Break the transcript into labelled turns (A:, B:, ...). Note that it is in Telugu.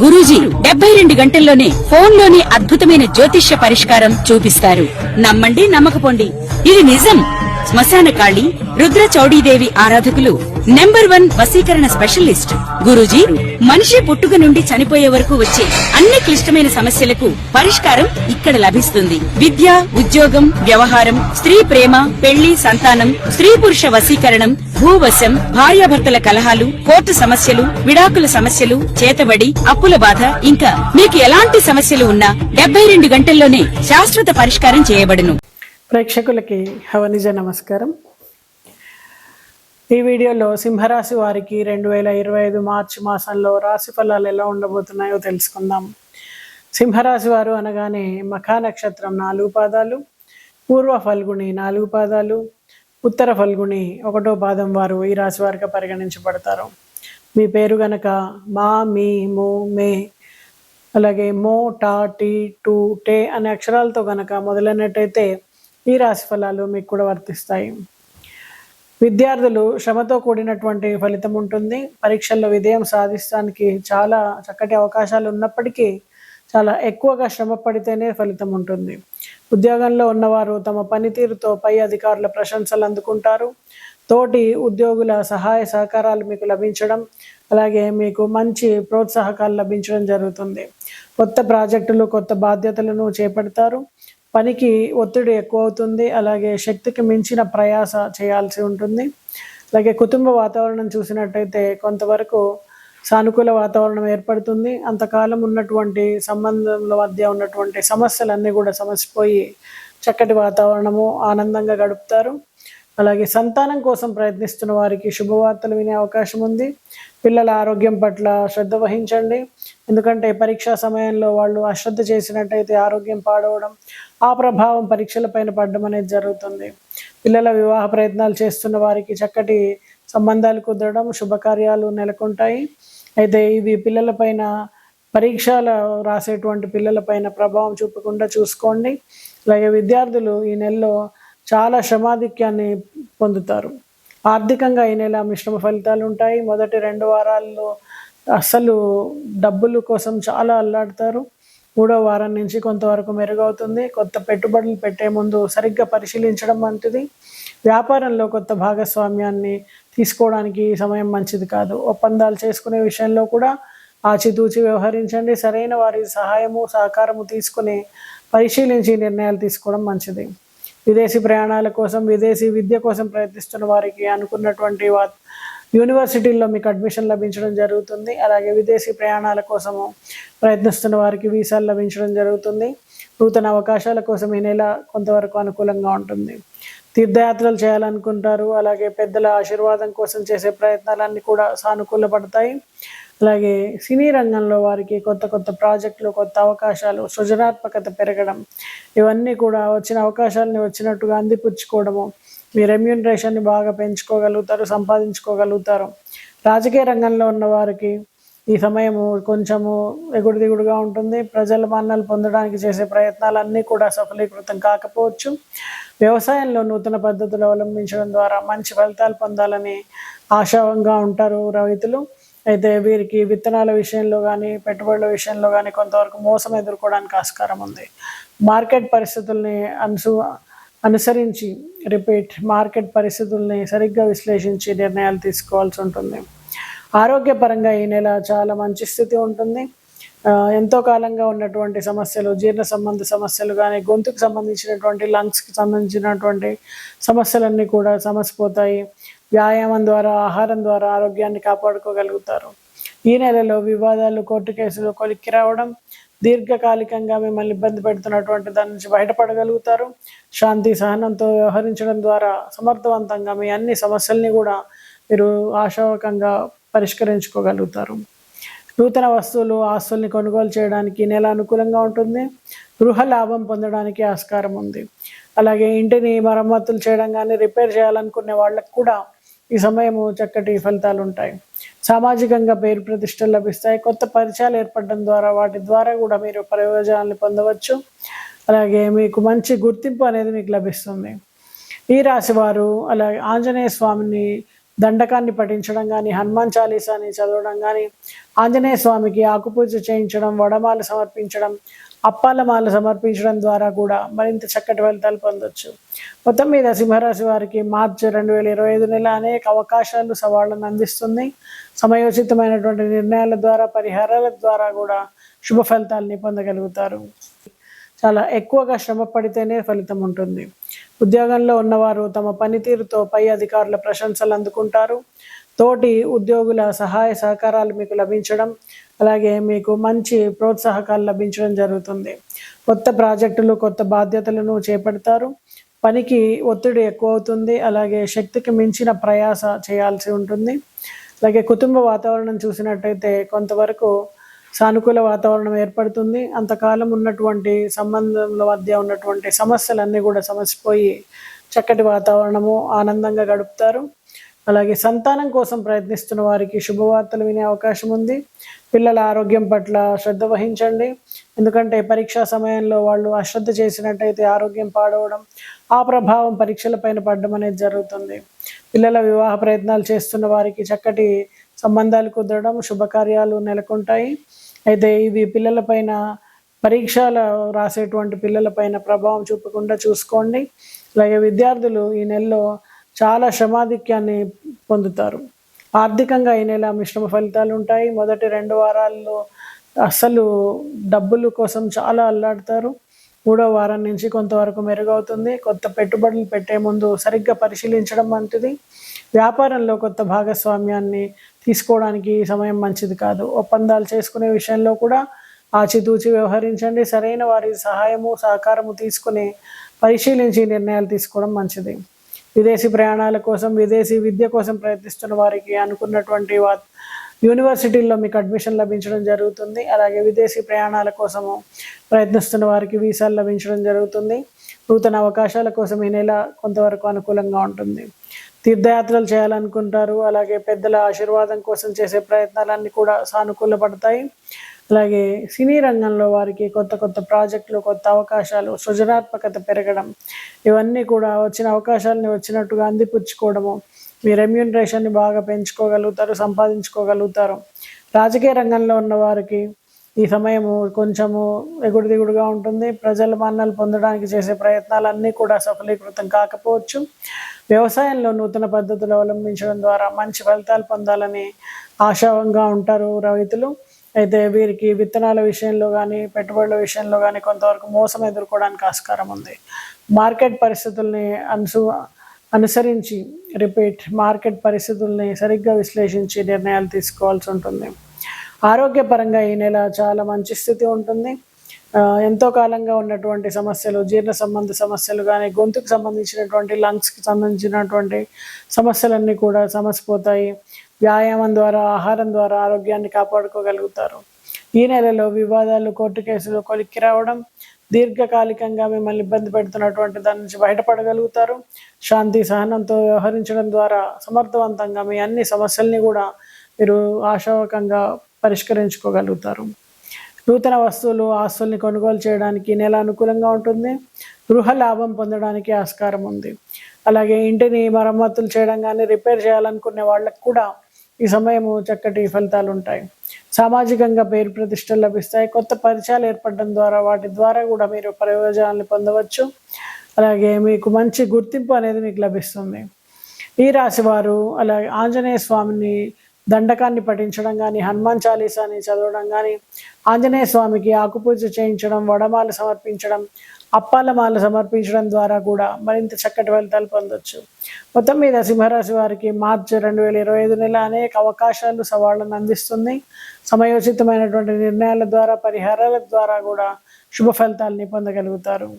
A: గురూజీ 72 గంటల్లోనే ఫోన్ లోనే అద్భుతమైన జ్యోతిష్య పరిష్కారం చూపిస్తారు. నమ్మండి నమ్మకపోండి, ఇది నిజం. శ్మశాన కాళి రుద్ర చౌడీదేవి ఆరాధకులు నంబర్ 1 వశీకరణ స్పెషలిస్ట్. గురూజీ మనిషి పుట్టుక నుండి చనిపోయే వరకు వచ్చే అన్ని క్లిష్టమైన సమస్యలకు పరిష్కారం ఇక్కడ లభిస్తుంది. విద్య, ఉద్యోగం, వ్యవహారం, స్త్రీ ప్రేమ, పెళ్లి, సంతానం, స్త్రీ పురుష వశీకరణం, భూవశం, భార్యాభర్తల కలహాలు, కోర్టు సమస్యలు, విడాకుల సమస్యలు, చేతబడి, అప్పుల బాధ, ఇంకా మీకు ఎలాంటి సమస్యలు ఉన్నా 72 గంటల్లోనే శాశ్వత పరిష్కారం చేయబడును.
B: ప్రేక్షకులకి హవనిజ నమస్కారం. ఈ వీడియోలో సింహరాశి వారికి 2025 మార్చి మాసంలో రాశి ఫలాలు ఎలా ఉండబోతున్నాయో తెలుసుకుందాం. సింహరాశి వారు అనగానే మఖా నక్షత్రం 4 పాదాలు, పూర్వ ఫల్గుణి 4 పాదాలు, ఉత్తర ఫల్గుణి 1వ పాదం వారు ఈ రాశి వారిగా పరిగణించబడతారు. మీ పేరు గనక మా, మీ, ము, మే, అలాగే మో, టా, టీ, టు, టే అనే అక్షరాలతో గనక మొదలైనట్టయితే ఈ రాశి ఫలాలు మీకు కూడా వర్తిస్తాయి. విద్యార్థులు శ్రమతో కూడినటువంటి ఫలితం ఉంటుంది. పరీక్షల్లో విజయం సాధించడానికి చాలా చక్కటి అవకాశాలు ఉన్నప్పటికీ చాలా ఎక్కువగా శ్రమ పడితేనే ఫలితం ఉంటుంది. ఉద్యోగంలో ఉన్నవారు తమ పనితీరుతో పై అధికారుల ప్రశంసలు అందుకుంటారు. తోటి ఉద్యోగుల సహాయ సహకారాలు మీకు లభించడం, అలాగే మీకు మంచి ప్రోత్సాహకాలు లభించడం జరుగుతుంది. కొత్త ప్రాజెక్టులు, కొత్త బాధ్యతలను చేపడతారు. పనికి ఒత్తిడి ఎక్కువ అవుతుంది. అలాగే శక్తికి మించిన ప్రయాస చేయాల్సి ఉంటుంది. అలాగే కుటుంబ వాతావరణం చూసినట్టయితే కొంతవరకు సానుకూల వాతావరణం ఏర్పడుతుంది. అంతకాలం ఉన్నటువంటి సంబంధంల మధ్య ఉన్నటువంటి సమస్యలన్నీ కూడా సమసిపోయి చక్కటి వాతావరణము, ఆనందంగా గడుపుతారు. అలాగే సంతానం కోసం ప్రయత్నిస్తున్న వారికి శుభవార్తలు వినే అవకాశం ఉంది. పిల్లల ఆరోగ్యం పట్ల శ్రద్ధ వహించండి. ఎందుకంటే పరీక్షా సమయంలో వాళ్ళు అశ్రద్ధ చేసినట్టయితే ఆరోగ్యం పాడవడం, ఆ ప్రభావం పరీక్షలపైన పడడం అనేది జరుగుతుంది. పిల్లల వివాహ ప్రయత్నాలు చేస్తున్న వారికి చక్కటి సంబంధాలు కుదరడం, శుభకార్యాలు నెలకొంటాయి. అయితే ఇవి పిల్లలపైన, పరీక్షలు రాసేటువంటి పిల్లలపైన ప్రభావం చూపకుండా చూసుకోండి. అలాగే విద్యార్థులు ఈ నెలలో చాలా శ్రమాధిక్యాన్ని పొందుతారు. ఆర్థికంగా ఈ నెల మిశ్రమ ఫలితాలు ఉంటాయి. మొదటి 2 వారాల్లో అసలు డబ్బుల కోసం చాలా అల్లాడతారు. 3వ వారం నుంచి కొంతవరకు మెరుగవుతుంది. కొత్త పెట్టుబడులు పెట్టే ముందు సరిగ్గా పరిశీలించడం మంచిది. వ్యాపారంలో కొత్త భాగస్వామ్యాన్ని తీసుకోవడానికి ఈ సమయం మంచిది కాదు. ఒప్పందాలు చేసుకునే విషయంలో కూడా ఆచితూచి వ్యవహరించండి. సరైన వారి సహాయము, సహకారము తీసుకుని పరిశీలించి నిర్ణయాలు తీసుకోవడం మంచిది. విదేశీ ప్రయాణాల కోసం, విదేశీ విద్య కోసం ప్రయత్నిస్తున్న వారికి అనుకున్నటువంటి యూనివర్సిటీల్లో మీకు అడ్మిషన్ లభించడం జరుగుతుంది. అలాగే విదేశీ ప్రయాణాల కోసము ప్రయత్నిస్తున్న వారికి వీసాలు లభించడం జరుగుతుంది. నూతన అవకాశాల కోసం ఈ నెల కొంతవరకు అనుకూలంగా ఉంటుంది. తీర్థయాత్రలు చేయాలనుకుంటారు. అలాగే పెద్దల ఆశీర్వాదం కోసం చేసే ప్రయత్నాలన్నీ కూడా సానుకూలపడతాయి. అలాగే సినీ రంగంలో వారికి కొత్త కొత్త ప్రాజెక్టులు, కొత్త అవకాశాలు, సృజనాత్మకత పెరగడం, ఇవన్నీ కూడా వచ్చిన అవకాశాలని వచ్చినట్టుగా అందిపుచ్చుకోవడము, మీ రెమ్యూనరేషన్ని బాగా పెంచుకోగలుగుతారు, సంపాదించుకోగలుగుతారు. రాజకీయ రంగంలో ఉన్న వారికి ఈ సమయము కొంచెము ఎగుడు దిగుడుగా ఉంటుంది. ప్రజల మన్నలు పొందడానికి చేసే ప్రయత్నాలన్నీ కూడా సఫలీకృతం కాకపోవచ్చు. వ్యవసాయంలో నూతన పద్ధతులు అవలంబించడం ద్వారా మంచి ఫలితాలు పొందాలని ఆశావంగా ఉంటారు రైతులు. అయితే వీరికి విత్తనాల విషయంలో కానీ, పెట్టుబడుల విషయంలో కానీ కొంతవరకు మోసం ఎదుర్కోవడానికి ఆస్కారం ఉంది. మార్కెట్ పరిస్థితుల్ని అనుసరించి మార్కెట్ పరిస్థితుల్ని సరిగ్గా విశ్లేషించి నిర్ణయాలు తీసుకోవాల్సి ఉంటుంది. ఆరోగ్యపరంగా ఈ నెల చాలా మంచి స్థితి ఉంటుంది. ఎంతో కాలంగా ఉన్నటువంటి సమస్యలు, జీర్ణ సంబంధ సమస్యలు కానీ, గొంతుకు సంబంధించినటువంటి, లంగ్స్కి సంబంధించినటువంటి సమస్యలన్నీ కూడా సమసిపోతాయి. వ్యాయామం ద్వారా, ఆహారం ద్వారా ఆరోగ్యాన్ని కాపాడుకోగలుగుతారు. ఈ నెలలో వివాదాలు, కోర్టు కేసులు కొలిక్కి రావడం, దీర్ఘకాలికంగా మిమ్మల్ని ఇబ్బంది పెడుతున్నటువంటి దాని నుంచి బయటపడగలుగుతారు. శాంతి సహనంతో వ్యవహరించడం ద్వారా సమర్థవంతంగా మీ అన్ని సమస్యల్ని కూడా మీరు ఆశావకంగా పరిష్కరించుకోగలుగుతారు. నూతన వస్తువులు, ఆస్తుల్ని కొనుగోలు చేయడానికి నెల అనుకూలంగా ఉంటుంది. గృహ లాభం పొందడానికి ఆస్కారం ఉంది. అలాగే ఇంటిని మరమ్మతులు చేయడం కానీ, రిపేర్ చేయాలనుకునే వాళ్ళకు కూడా ఈ సమయము చక్కటి ఫలితాలు ఉంటాయి. సామాజికంగా పేరు ప్రతిష్టలు లభిస్తాయి. కొత్త పరిచయాలు ఏర్పడడం ద్వారా వాటి ద్వారా కూడా మీరు ప్రయోజనాలను పొందవచ్చు. అలాగే మీకు మంచి గుర్తింపు అనేది మీకు లభిస్తుంది. ఈ రాశి వారు అలాగే ఆంజనేయ స్వామిని దండకాన్ని పఠించడం కానీ, హనుమాన్ చాలీసాని చదవడం కానీ, ఆంజనేయ స్వామికి ఆకుపూజ చేయించడం, వడమాల సమర్పించడం, అప్పాల మాల సమర్పించడం ద్వారా కూడా మరింత చక్కటి ఫలితాలు పొందొచ్చు. మొత్తం మీద సింహరాశి వారికి మార్చి 2025 నెల అనేక అవకాశాలు, సవాళ్లను అందిస్తుంది. సమయోచితమైనటువంటి నిర్ణయాల ద్వారా, పరిహారాల ద్వారా కూడా శుభ ఫలితాలని పొందగలుగుతారు. చాలా ఎక్కువగా శ్రమ పడితేనే ఫలితం ఉంటుంది. ఉద్యోగంలో ఉన్నవారు తమ పనితీరుతో పై అధికారుల ప్రశంసలు అందుకుంటారు. తోటి ఉద్యోగుల సహాయ సహకారాలు మీకు లభించడం, అలాగే మీకు మంచి ప్రోత్సాహకాలు లభించడం జరుగుతుంది. కొత్త ప్రాజెక్టులు, కొత్త బాధ్యతలను చేపడతారు. పనికి ఒత్తిడి ఎక్కువ అవుతుంది. అలాగే శక్తికి మించిన ప్రయాస చేయాల్సి ఉంటుంది. అలాగే కుటుంబ వాతావరణం చూసినట్టయితే కొంతవరకు సానుకూల వాతావరణం ఏర్పడుతుంది. అంతకాలం ఉన్నటువంటి సంబంధంల మధ్య ఉన్నటువంటి సమస్యలన్నీ కూడా సమసిపోయి చక్కటి వాతావరణము, ఆనందంగా గడుపుతారు. అలాగే సంతానం కోసం ప్రయత్నిస్తున్న వారికి శుభవార్తలు వినే అవకాశం ఉంది. పిల్లల ఆరోగ్యం పట్ల శ్రద్ధ వహించండి. ఎందుకంటే పరీక్షా సమయంలో వాళ్ళు అశ్రద్ధ చేసినట్టయితే ఆరోగ్యం పాడవడం, ఆ ప్రభావం పరీక్షలపైన పడడం అనేది జరుగుతుంది. పిల్లల వివాహ ప్రయత్నాలు చేస్తున్న వారికి చక్కటి సంబంధాలు కుదరడం, శుభకార్యాలు నెలకొంటాయి. అయితే ఇవి పిల్లలపైన, పరీక్షలు రాసేటువంటి పిల్లలపైన ప్రభావం చూపకుండా చూసుకోండి. అలాగే విద్యార్థులు ఈ నెలలో చాలా శ్రమాధిక్యాన్ని పొందుతారు. ఆర్థికంగా ఈ నెల మిశ్రమ ఫలితాలు ఉంటాయి. మొదటి 2 వారాల్లో అస్సలు డబ్బుల కోసం చాలా అల్లాడతారు. 3వ వారం నుంచి కొంతవరకు మెరుగవుతుంది. కొత్త పెట్టుబడులు పెట్టే ముందు సరిగ్గా పరిశీలించడం మంచిది. వ్యాపారంలో కొత్త భాగస్వామ్యాన్ని తీసుకోవడానికి ఈ సమయం మంచిది కాదు. ఒప్పందాలు చేసుకునే విషయంలో కూడా ఆచితూచి వ్యవహరించండి. సరైన వారి సహాయము, సహకారము తీసుకుని పరిశీలించి నిర్ణయాలు తీసుకోవడం మంచిది. విదేశీ ప్రయాణాల కోసం, విదేశీ విద్య కోసం ప్రయత్నిస్తున్న వారికి అనుకున్నటువంటి యూనివర్సిటీల్లో మీకు అడ్మిషన్ లభించడం జరుగుతుంది. అలాగే విదేశీ ప్రయాణాల కోసము ప్రయత్నిస్తున్న వారికి వీసాలు లభించడం జరుగుతుంది. నూతన అవకాశాల కోసం ఈ నెల కొంతవరకు అనుకూలంగా ఉంటుంది. తీర్థయాత్రలు చేయాలనుకుంటారు. అలాగే పెద్దల ఆశీర్వాదం కోసం చేసే ప్రయత్నాలన్నీ కూడా సానుకూలపడతాయి. అలాగే సినీ రంగంలో వారికి కొత్త కొత్త ప్రాజెక్టులు, కొత్త అవకాశాలు, సృజనాత్మకత పెరగడం, ఇవన్నీ కూడా వచ్చిన అవకాశాలని వచ్చినట్టుగా అందిపుచ్చుకోవడము, మీ రెమ్యూనరేషన్ని బాగా పెంచుకోగలుగుతారు, సంపాదించుకోగలుగుతారు. రాజకీయ రంగంలో ఉన్న వారికి ఈ సమయము కొంచెము ఎగుడు దిగుడుగా ఉంటుంది. ప్రజల మన్నలు పొందడానికి చేసే ప్రయత్నాలన్నీ కూడా సఫలీకృతం కాకపోవచ్చు. వ్యవసాయంలో నూతన పద్ధతులు అవలంబించడం ద్వారా మంచి ఫలితాలు పొందాలని ఆశావంగా ఉంటారు రైతులు. అయితే వీరికి విత్తనాల విషయంలో కానీ, పెట్టుబడుల విషయంలో కానీ కొంతవరకు మోసం ఎదుర్కోవడానికి ఆస్కారం ఉంది. మార్కెట్ పరిస్థితుల్ని అనుసరించి మార్కెట్ పరిస్థితుల్ని సరిగ్గా విశ్లేషించి నిర్ణయాలు తీసుకోవాల్సి ఉంటుంది. ఆరోగ్యపరంగా ఈ నెల చాలా మంచి స్థితి ఉంటుంది. ఎంతో కాలంగా ఉన్నటువంటి సమస్యలు, జీర్ణ సంబంధ సమస్యలు కానీ, గొంతుకు సంబంధించినటువంటి, లంగ్స్కి సంబంధించినటువంటి సమస్యలన్నీ కూడా సమసిపోతాయి. వ్యాయామం ద్వారా, ఆహారం ద్వారా ఆరోగ్యాన్ని కాపాడుకోగలుగుతారు. ఈ నెలలో వివాదాలు, కోర్టు కేసులు కొలిక్కి రావడం, దీర్ఘకాలికంగా మిమ్మల్ని ఇబ్బంది పెడుతున్నటువంటి దాని నుంచి బయటపడగలుగుతారు. శాంతి సహనంతో వ్యవహరించడం ద్వారా సమర్థవంతంగా మీ అన్ని సమస్యల్ని కూడా మీరు ఆశావకంగా పరిష్కరించుకోగలుగుతారు. నూతన వస్తువులు, ఆస్తుల్ని కొనుగోలు చేయడానికి నెల అనుకూలంగా ఉంటుంది. గృహ లాభం పొందడానికి ఆస్కారం ఉంది. అలాగే ఇంటిని మరమ్మతులు చేయడం కానీ, రిపేర్ చేయాలనుకునే వాళ్ళకు కూడా ఈ సమయము చక్కటి ఫలితాలు ఉంటాయి. సామాజికంగా పేరు ప్రతిష్టలు లభిస్తాయి. కొత్త పరిచయాలు ఏర్పడడం ద్వారా వాటి ద్వారా కూడా మీరు ప్రయోజనాన్ని పొందవచ్చు. అలాగే మీకు మంచి గుర్తింపు అనేది మీకు లభిస్తుంది. ఈ రాశి వారు అలాగే ఆంజనేయ స్వామిని దండకాన్ని పఠించడం కానీ, హనుమాన్ చాలీసాని చదవడం కానీ, ఆంజనేయ స్వామికి ఆకుపూజ చేయించడం, వడమాల సమర్పించడం, అప్పాల మాల సమర్పించడం ద్వారా కూడా మరింత చక్కటి ఫలితాలు పొందొచ్చు. మొత్తం మీద సింహరాశి వారికి మార్చి 2025 నెల అనేక అవకాశాలు, సవాళ్లను అందిస్తుంది. సమయోచితమైనటువంటి నిర్ణయాల ద్వారా, పరిహారాల ద్వారా కూడా శుభ ఫలితాలని పొందగలుగుతారు.